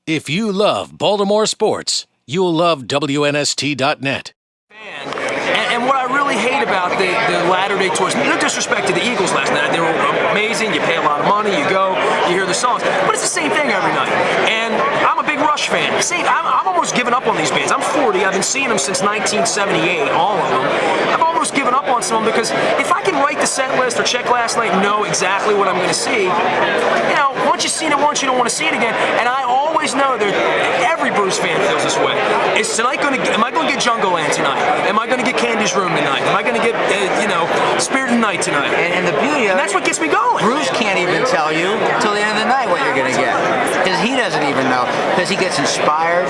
If you love Baltimore sports, you'll love WNST.net. And what I really hate about the latter-day tours, no disrespect to the Eagles last night, they were amazing, you pay a lot of money, you go, you hear the songs, but it's the same thing every night. And I'm a big Rush fan. I'm almost given up on these bands. I'm 40, I've been seeing them since 1978, all of them. I've almost given up on some of them because if I can write the set list or check last night and know exactly what I'm going to see, you know, once you've seen it once, you don't want to see it again. And I always know that every Bruce fan feels this way. Is tonight going to? Am I going to get Jungle Land tonight? Am I going to get Candy's Room tonight? Am I going to get, Spirit of the Night tonight? And the beauty of it, that's what gets me going. Bruce can't even tell you till the end of the night what you're going to get. Because he doesn't even know. Because he gets inspired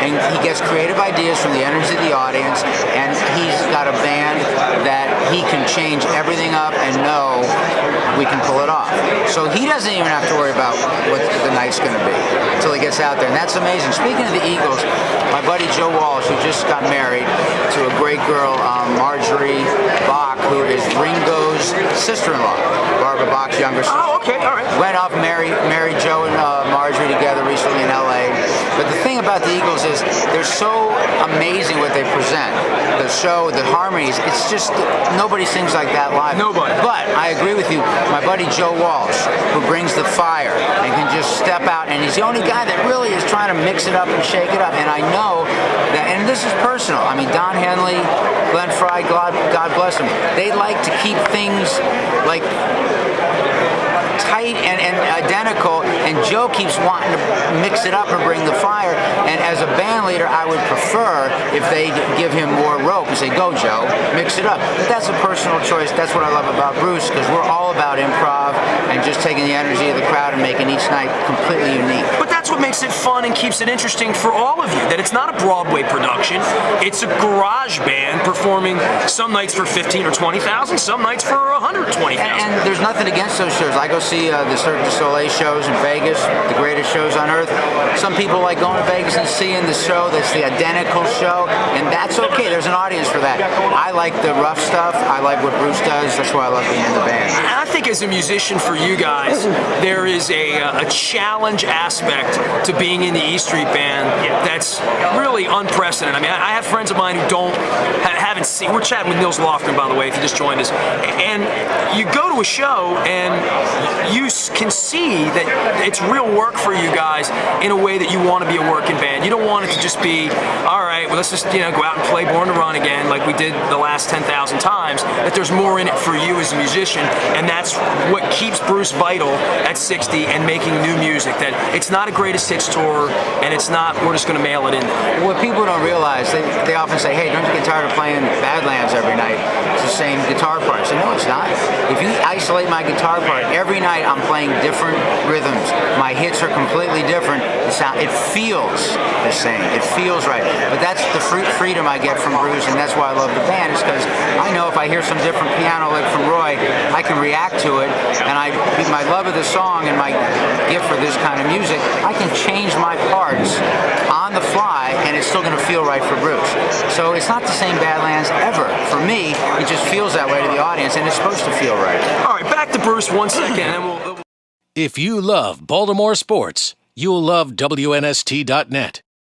and he gets creative ideas from the energy of the audience, and he's got a band that he can change everything up and know we can pull it off. So he doesn't even have to worry about what the night's going to be until he gets out there, and that's amazing. Speaking of the Eagles, my buddy Joe Walsh, who just got married to a great girl, Marjorie Bach, who is Ringo's sister-in-law, Barbara Bach's younger sister. Oh, okay, all right. Went off and married Joe and Marjorie together recently in L.A. But the thing about the Eagles is they're so amazing what they present. The show, the harmonies, it's just nobody sings like that live. Nobody. But I agree with you. My buddy Joe Walsh, who brings the fire and can just step out, and he's the only guy that really is trying to mix it up and shake it up. And I know that, and this is personal. I mean, Don Henley, Glenn Frey, God bless them. They like to keep things like tight and identical, and Joe keeps wanting to mix it up and bring the fire. And as a band leader, I would prefer if they give him more rope and say, go Joe, mix it up. But that's a personal choice. That's what I love about Bruce, because we're all about improv and just taking the energy of the crowd and making each night completely unique. But that's what makes it fun and keeps it interesting for all of you, that it's not a Broadway production, it's a garage band performing some nights for 15 or 20,000, some nights for 120,000. And there's nothing against those shows. I go see the Cirque du Soleil shows in Vegas, the greatest shows on earth. Some people like going to Vegas and seeing the show that's the identical show, and that's okay. There's an audience for that. I like the rough stuff. I like what Bruce does. That's why I love being in the band. I think as a musician for you guys, there is a challenge aspect to being in the E Street Band that's really unprecedented. I mean, I have friends of mine who haven't seen. We're chatting with Nils Lofgren, by the way, if you just joined us. And you go to a show and you can see that it's real work for you guys in a way that you want to be a working band. You don't want it to just be, all right, well, let's just go out and play Born to Run again like we did the last 10,000 times. That there's more in it for you as a musician, and that's what keeps Bruce vital at 60 and making new music. That it's not a greatest hits tour, and it's not we're just going to mail it in. What people don't realize, they often say, hey, don't you get tired of playing Badlands every night? It's the same guitar part. I say, no, it's not. If you isolate my guitar part, every night I'm playing different rhythms. My hits are completely different. It feels the same. It feels right. But that's the freedom I get from Bruce, and that's why I love the band, is because I know if I hear some different piano lick from Roy, I can react to it, and my love of the song and my gift for this kind of music, I can change my parts on the fly, and it's still going to feel right for Bruce. So it's not the same Badlands ever. For me, it just feels that way to the audience, and it's supposed to feel right. All right, back to Bruce 1 second, and we'll... If you love Baltimore sports, you'll love WNST.net.